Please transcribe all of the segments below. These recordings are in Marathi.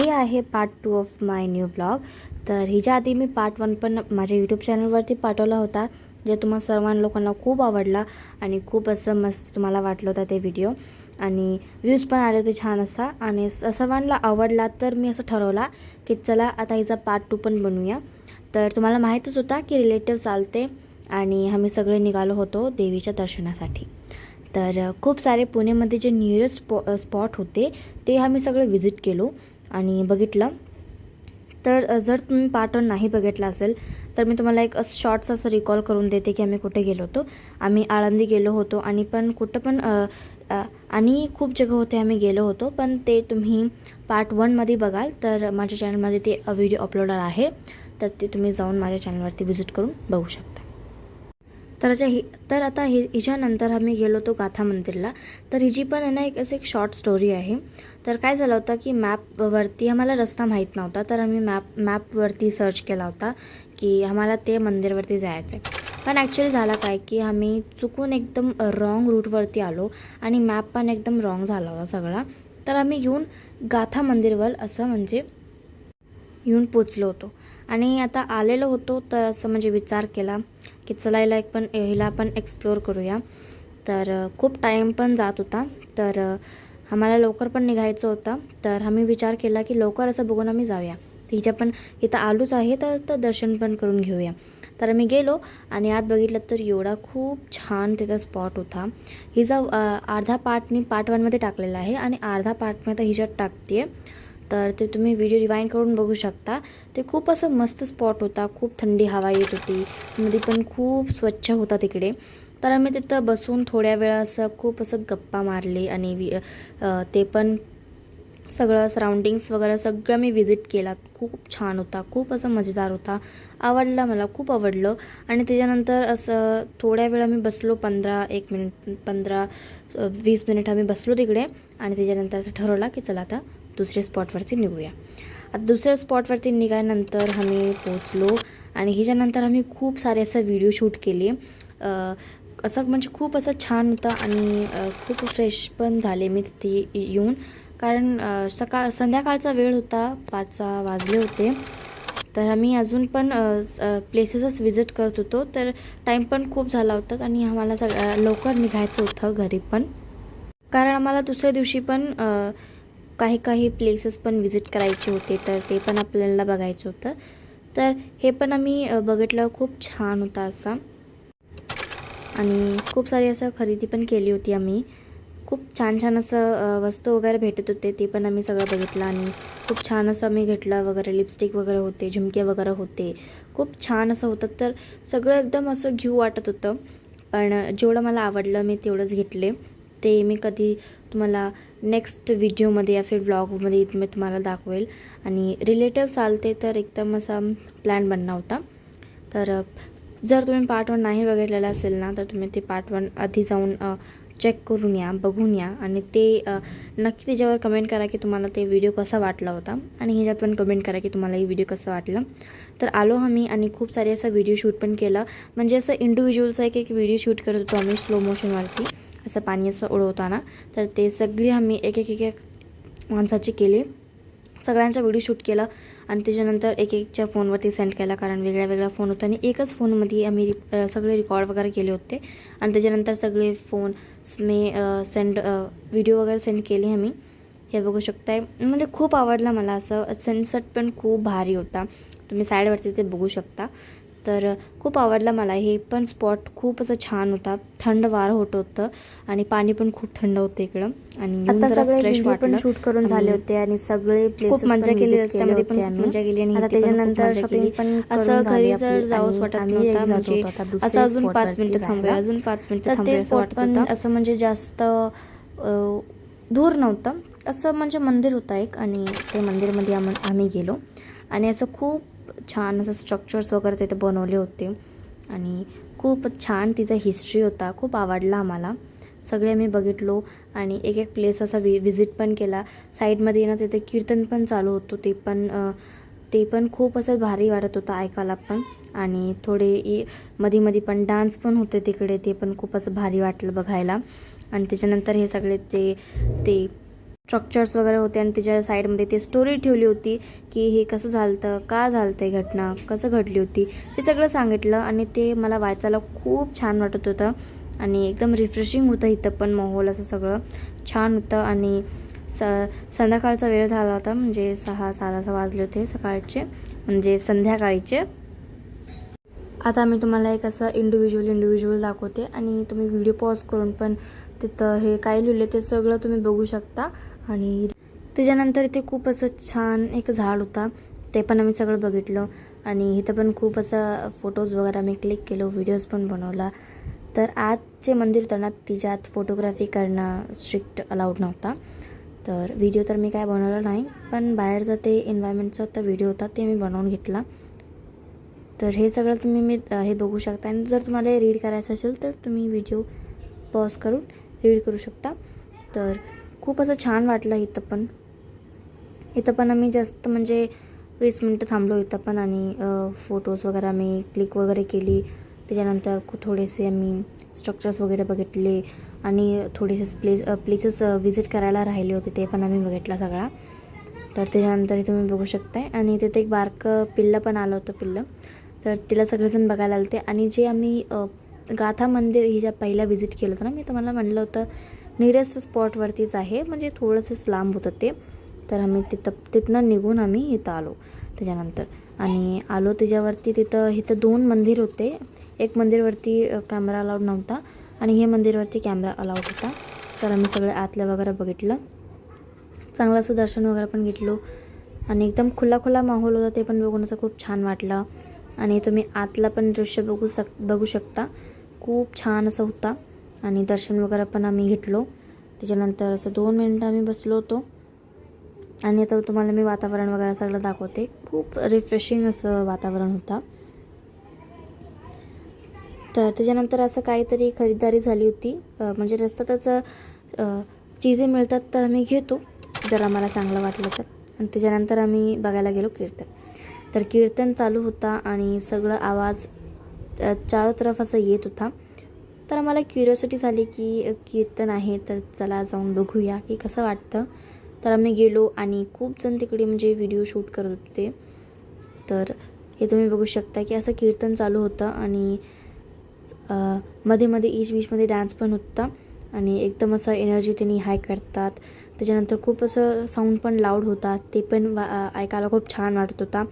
हे आहे part 2 of my new blog. तर ह्याच्या आधी मी पार्ट 1 पण माझ्या यूट्यूब चॅनलवरती पाठवला होता, जे तुम्हा सर्व लोकांना खूप आवडला आणि खूप असं मस्त तुम्हाला वाटलं होतं ते व्हिडिओ आणि व्ह्यूज पण आले होते छान असा आणि सर्वांना आवडला. तर मी असं ठरवला की चला आता हिचा पार्ट 2 पण बनवूया. तर तुम्हाला माहीतच होता की रिलेटिव्स आलते आणि आम्ही सगळे निघालो होतो देवीच्या दर्शनासाठी. तर खूप सारे पुणेमध्ये जे नियरेस्ट स्पॉट होते ते आम्ही सगळे व्हिजिट केलो आणि बघितलं. तर जर तुम्ही पार्ट 1 नाही बघितला असेल तर मी तुम्हाला एक शॉर्ट्स असं रिकॉल करून देते की आम्ही कुठे गेलो होतो. आम्ही आळंदी गेलो होतो आणि पण कुठं पण आणि खूप जगह होते आम्ही गेलो होतो, पण ते तुम्ही पार्ट 1मध्ये बघाल तर माझ्या चॅनलमध्ये ते व्हिडिओ अपलोड आहे, तर ते तुम्ही जाऊन माझ्या चॅनलवरती व्हिजिट करून बघू शकता. तर आता हिच्यानंतर आम्ही गेलो होतो गाथा मंदिरला. तर हिची पण आहे ना एक शॉर्ट स्टोरी आहे. तर काय झालं होतं की मॅपवरती आम्हाला रस्ता माहीत नव्हता, तर आम्ही मॅपवरती सर्च केला होता की आम्हाला ते मंदिरवरती जायचं आहे. पण ॲक्च्युली झालं काय की आम्ही चुकून एकदम रॉंग रूटवरती आलो आणि मॅप पण एकदम रॉंग झाला होता सगळा. तर आम्ही येऊन गाथा मंदिरवर असं म्हणजे येऊन पोचलो होतो आणि आता आलेलो होतो. तर असं म्हणजे विचार केला की चला हिला पण एक्सप्लोर करूया. तर खूप टाईम पण जात होता, तर आम्हाला लवकर पण निघायचं होतं. तर आम्ही विचार केला की लवकर असं बघून आम्ही जाऊया. तिच्या पण इथं आलोच आहे तर दर्शन पण करून घेऊया. तर आम्ही गेलो आणि आत बघितलं तर एवढा खूप छान तिथं स्पॉट होता. हिचा अर्धा पार्ट मी पार्ट 1मध्ये टाकलेला आहे आणि अर्धा पार्ट मी आता हिच्यात टाकते. तर ते तुम्ही व्हिडिओ रिवाइंड करून बघू शकता. ते खूप असं मस्त स्पॉट होता. खूप थंडी हवा येत होती, नदी पण खूप स्वच्छ होता तिकडे. तर आम्ही तिथं बसून थोड्या वेळा असं खूप असं गप्पा मारले आणि ते पण सगळं सराउंडिंग्स वगैरे सगळं मी व्हिजिट केला. खूप छान होता, खूप असं मजेदार होता. आवडला, मला खूप आवडलं. आणि त्याच्यानंतर असं थोड्या वेळ आम्ही बसलो, 15-20 मिनिट आम्ही बसलो तिकडे आणि त्याच्यानंतर असं ठरवलं की चला आता दुसऱ्या स्पॉटवरती निघूया. आता दुसऱ्या स्पॉटवरती निघाल्यानंतर आम्ही पोचलो आणि ह्याच्यानंतर आम्ही खूप सारे असं व्हिडिओ शूट केले. असं म्हणजे खूप असं छान होतं आणि खूप फ्रेश पण झाले मी तिथे येऊन, कारण संध्याकाळचा वेळ होता, 5 वाजले होते. तर आम्ही अजून पण प्लेसेसच व्हिजिट करत होतो. तर टाईम पण खूप झाला होता आणि आम्हाला लवकर निघायचं होतं घरी पण, कारण आम्हाला दुसऱ्या दिवशी पण काही प्लेसेस पण व्हिजिट करायचे होते, तर ते पण आपल्याला बघायचं होतं. तर हे पण आम्ही बघितलं. खूप छान होता असा आणि खूप सारी असं खरेदी पण केली होती आम्ही. खूप छान असं वस्तू वगैरे भेटत होते, ते पण आम्ही सगळं बघितलं आणि खूप छान असं आम्ही घेतलं वगैरे. लिपस्टिक वगैरे होते, झुमके वगैरे होते, खूप छान असं होतं. तर सगळं एकदम असं घेऊ वाटत होतं, पण जेवढं मला आवडलं मी तेवढंच घेतले. ते मी कधी तुम्हाला नेक्स्ट व्हिडिओमध्ये या फिर व्लॉगमध्ये मी तुम्हाला दाखवेल. आणि रिलेटिव्स आलते तर एकदम असा प्लॅन बनला होता. तर जर तुम्ही पार्ट 1 नाही बघितलेला असेल ना, तर तुम्ही ते पार्ट 1 आधी जाऊन चेक करून या, बघून या आणि ते नक्की त्याच्यावर कमेंट करा की तुम्हाला ते व्हिडिओ कसा वाटला होता आणि ह्याच्यात पण कमेंट करा की तुम्हाला ही व्हिडिओ कसं वाटलं. तर आलो आम्ही आणि खूप सारे असं व्हिडिओ शूट पण केलं. म्हणजे असं इंडिव्हिज्युअलचा एक व्हिडिओ शूट करत होतो आम्ही स्लो मोशनवरती, असं पाणी असं उडवताना. तर ते सगळी आम्ही एक माणसाची केली, सगळ्यांचा व्हिडिओ शूट केला आणि त्याच्यानंतर एकच्या फोनवरती सेंड केला, कारण वेगळ्या फोन होता आणि एकच फोनमध्ये आम्ही सगळे रेकॉर्ड वगैरे केले होते. आणि त्याच्यानंतर सगळे फोन मी व्हिडिओ वगैरे सेंड केले आम्ही. हे बघू शकताय, म्हणजे खूप आवडला मला. असं सनसेट पण खूप भारी होता, तुम्ही साईडवरती ते बघू शकता. तर खूप आवडला मला. हे पण स्पॉट खूप असं छान होता, थंड वारं होतं आणि पाणी पण खूप थंड होतं इकडं. आणि आता सगळे फ्रेश पण शूट करून झाले होते आणि सगळे खूप मजा केली, रस्त्यामध्ये पण मजा केली आणि त्याच्यानंतर शॉपिंग पण असं घरी जर जाऊच वाटत नव्हतं, म्हणजे असं अजून 5 मिनिटं थांबूया, अजून 5 मिनिटं थांबूया असं वाटत होतं. असं म्हणजे जास्त दूर नव्हतं, असं म्हणजे मंदिर होतं एक आणि ते मंदिरमध्ये आम्ही गेलो आणि असं खूप छान असं स्ट्रक्चर्स वगैरे तिथे बनवले होते आणि खूप छान तिथं हिस्ट्री होता. खूप आवडला आम्हाला. सगळे आम्ही बघितलो आणि एक प्लेस असा व्हिजिट पण केला. साईडमध्ये ना तिथे कीर्तन पण चालू होतं, ते पण खूप असं भारी वाटत होतं ऐकायला पण. आणि थोडे मध्ये पण डान्स पण होते तिकडे, ते पण खूप असं भारी वाटलं बघायला. आणि त्याच्यानंतर हे सगळे ते स्ट्रक्चर्स वगैरे होते आणि त्याच्या साईडमध्ये ते स्टोरी ठेवली होती की हे कसं झालं, का झालं ते घटना, कसं घडली होती, ते सगळं सांगितलं. आणि ते मला वाचायला खूप छान वाटत होतं आणि एकदम रिफ्रेशिंग होतं. इथं पण माहोल असं सगळं छान होतं. आणि संध्याकाळचा वेळ झाला होता, म्हणजे 6-6:30 वाजले होते सकाळचे, म्हणजे संध्याकाळीचे. आता मी तुम्हाला एक असं इंडिव्हिज्युअल दाखवते आणि तुम्ही व्हिडिओ पॉज करून पण तिथं हे काय लिहिलं ते सगळं तुम्ही बघू शकता. आणि त्याच्यानंतर इथे खूप असं छान एक झाड होता, ते पण आम्ही सगळं बघितलं. आणि इथं पण खूप असं फोटोज वगैरे आम्ही क्लिक केलो, व्हिडिओज पण बनवला. तर आज जे मंदिर होतं ना, तिच्यात फोटोग्राफी करणं स्ट्रिक्ट अलाउड नव्हता. तर व्हिडिओ तर मी काय बनवला नाही, पण बाहेरचा ते एन्व्हायरमेंटचा तर व्हिडिओ होता ते मी बनवून घेतला. तर हे सगळं तुम्ही हे बघू शकता. आणि जर तुम्हाला रीड करायचं असेल तर तुम्ही व्हिडिओ पॉज करून रीड करू शकता. तर खूप असं छान वाटलं. इथं पण आम्ही जास्त म्हणजे 20 मिनटं थांबलो इथं पण. आणि फोटोज वगैरे आम्ही क्लिक वगैरे केली. त्याच्यानंतर थोडेसे आम्ही स्ट्रक्चर्स वगैरे बघितले आणि थोडेसे प्लेसेस व्हिजिट करायला राहिले होते, ते पण आम्ही बघितला सगळा. तर त्याच्यानंतर तुम्ही बघू शकताय. आणि तिथे एक बारकं पिल्लं पण आलं होतं. तर तिला सगळेजण बघायला आले होते. आणि जे आम्ही गाथा मंदिर ही ज्या पहिला व्हिजिट केलं होतं ना, मी तुम्हाला म्हणलं होतं नियरेस्ट स्पॉटवरतीच आहे, म्हणजे थोडंसं लांब होतं ते. तर आम्ही तिथनं निघून आम्ही इथं आलो त्याच्यानंतर. आणि आलो त्याच्यावरती इथं 2 मंदिर होते. एक मंदिरवरती कॅमेरा अलाउड नव्हता आणि हे मंदिरवरती कॅमेरा अलाउड होता. तर आम्ही सगळं आतलं वगैरे बघितलं, चांगलं असं दर्शन वगैरे पण घेतलो. आणि एकदम खुला माहोल होता, ते पण बघून असं खूप छान वाटलं. आणि तुम्ही आतला पण दृश्य बघू शकता, खूप छान असं होता. आणि दर्शन वगैरे पण आम्ही घेतलो. त्याच्यानंतर असं 2 मिनटं आम्ही बसलो होतो. आणि आता तुम्हाला मी वातावरण वगैरे सगळं दाखवते. खूप रिफ्रेशिंग असं वातावरण होतं. तर त्याच्यानंतर असं काहीतरी खरीदारी झाली होती, म्हणजे रस्त्यातच चीजे मिळतात तर आम्ही घेतो जर आम्हाला चांगलं वाटलं तर. आणि त्याच्यानंतर आम्ही बघायला गेलो कीर्तन. तर कीर्तन चालू होता आणि सगळं आवाज चारो तरफ असं येत होता. तर आम्हाला क्युरिओसिटी झाली की कीर्तन आहे तर चला जाऊन बघूया की कसं वाटतं. तर आम्ही गेलो आणि खूप जण तिकडे म्हणजे व्हिडिओ शूट करत होते. तर हे तुम्ही बघू शकता की असं कीर्तन चालू होतं आणि मध्ये बीचमध्ये डान्स पण होता. आणि एकदम असं एनर्जी त्यांनी हाय करतात. त्याच्यानंतर खूप असं साऊंड पण लाऊड होता, ते पण ऐकायला खूप छान वाटत होता.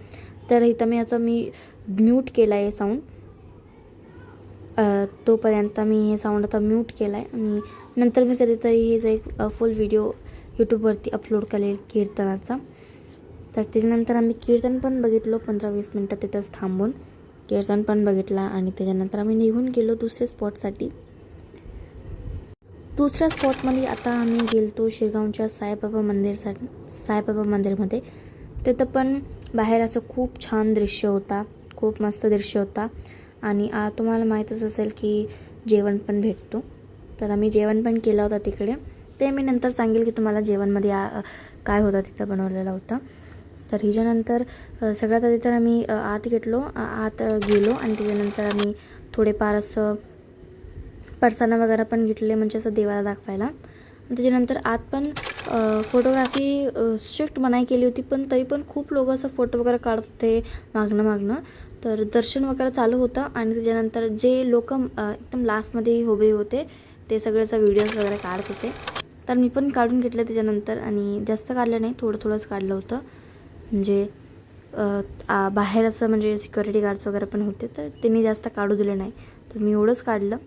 तर इथं मी म्यूट केला आहे साऊंड, तोपर्यंत मी हे साऊंड आता म्यूट केला आहे. आणि नंतर मी कधीतरी हेच एक फुल व्हिडिओ यूट्यूबवरती अपलोड करेल कीर्तनाचा. तर त्याच्यानंतर आम्ही कीर्तन पण बघितलो, 15-20 मिनटं तिथंच थांबून कीर्तन पण बघितला. आणि त्याच्यानंतर आम्ही निघून गेलो दुसऱ्या स्पॉटसाठी. दुसऱ्या स्पॉटमध्ये आता आम्ही गेलो शिरगावच्या साईबाबा मंदिरमध्ये. तिथं पण बाहेर असं खूप छान दृश्य होता, खूप मस्त दृश्य होता. आणि तुम्हाला माहीतच असेल की जेवण पण भेटतो. तर आम्ही जेवण पण केलं होतं तिकडे, ते मी नंतर सांगेल की तुम्हाला जेवणमध्ये काय होतं तिथं बनवलेलं होतं. तर हिच्यानंतर सगळ्यात आधी तर आम्ही आत गेलो आणि त्याच्यानंतर आम्ही थोडेफार असं परसाना वगैरे पण घेतले, म्हणजे असं देवाला दाखवायला. त्याच्यानंतर आत पण फोटोग्राफी स्ट्रिक्ट मनाई केली होती, पण तरी पण खूप लोक असं फोटो वगैरे काढत होते मागणं. तर दर्शन वगैरे चालू होतं. आणि त्याच्यानंतर जे लोक एकदम लास्टमध्ये उभे होते ते सगळे असं व्हिडिओज वगैरे काढत होते. तर मी पण काढून घेतलं त्याच्यानंतर. आणि जास्त काढलं नाही, थोडंच काढलं होतं. म्हणजे बाहेर असं म्हणजे सिक्युरिटी गार्ड्स वगैरे पण होते, तर त्यांनी जास्त काढू दिले नाही, तर मी एवढंच काढलं.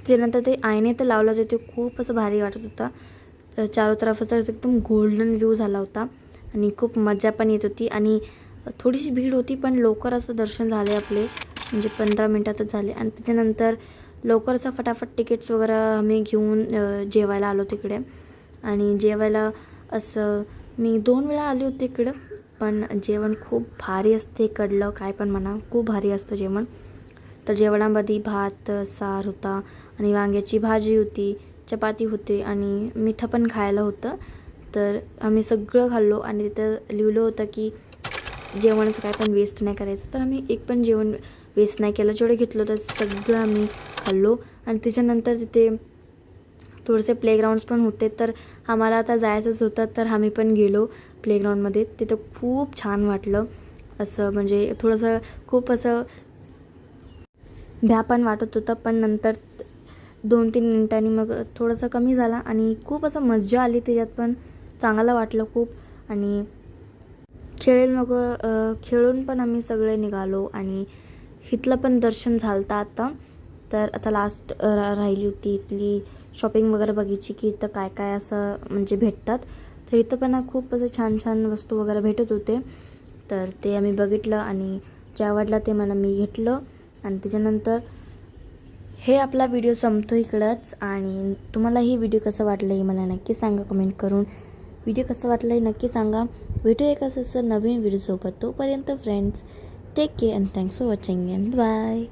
त्यानंतर ते आईने तर लावलं होते, ते खूप असं भारी वाटत होता. चारो तरफ असं एकदम गोल्डन व्ह्यू झाला होता आणि खूप मजा पण येत होती. आणि थोडीशी भीड होती, पण लवकर असं दर्शन झाले आपले, म्हणजे 15 मिनटातच झाले. आणि त्याच्यानंतर लवकर असं फटाफट तिकीट्स वगैरे आम्ही घेऊन जेवायला आलो तिकडे. आणि जेवायला असं मी 2 वेळा आली होती इकडं, पण जेवण खूप भारी असते इकडलं, काय पण म्हणा, खूप भारी असतं जेवण. तर जेवणामध्ये भात, सार होता आणि वांग्याची भाजी होती, चपाती होते आणि मिठं पण खायला होतं. तर आम्ही सगळं खाल्लो. आणि तिथं लिहिलं होतं की जेवणाचं काय पण वेस्ट नाही करायचं. तर आम्ही एक पण जेवण वेस्ट नाही केलं, जेवढं घेतलं तर सगळं आम्ही खाल्लो. आणि त्याच्यानंतर तिथे थोडेसे प्लेग्राऊंड्स पण होते, तर आम्हाला आता जायचंच होतं, तर आम्ही पण गेलो प्लेग्राऊंडमध्ये. तिथं खूप छान वाटलं. असं म्हणजे थोडंसं खूप असं भ्या पण वाटत होतं, पण नंतर 2-3 मिनिटांनी मग थोडंसं कमी झाला आणि खूप असं मजा आली त्याच्यात पण. चांगलं वाटलं खूप. आणि खेळून पण आम्ही सगळे निघालो आणि इथलं पण दर्शन झालं आता. तर आता लास्ट राहिली होती इथली शॉपिंग वगैरे बघायची की इथं काय काय असं म्हणजे भेटतात. तर इथं पण खूप असं छान छान वस्तू वगैरे भेटत होते. तर ते आम्ही बघितलं आणि जे आवडलं ते मला मी घेतलं. आणि त्याच्यानंतर हे आपला व्हिडिओ संपतो इकडंच. आणि तुम्हाला ही व्हिडिओ कसं वाटलं हे मला नक्की सांगा कमेंट करून. व्हिडिओ कसं वाटलं हे नक्की सांगा. भेटूया एक असं नवीन व्हिडिओसोबत. तोपर्यंत friends take care and thanks for watching and bye.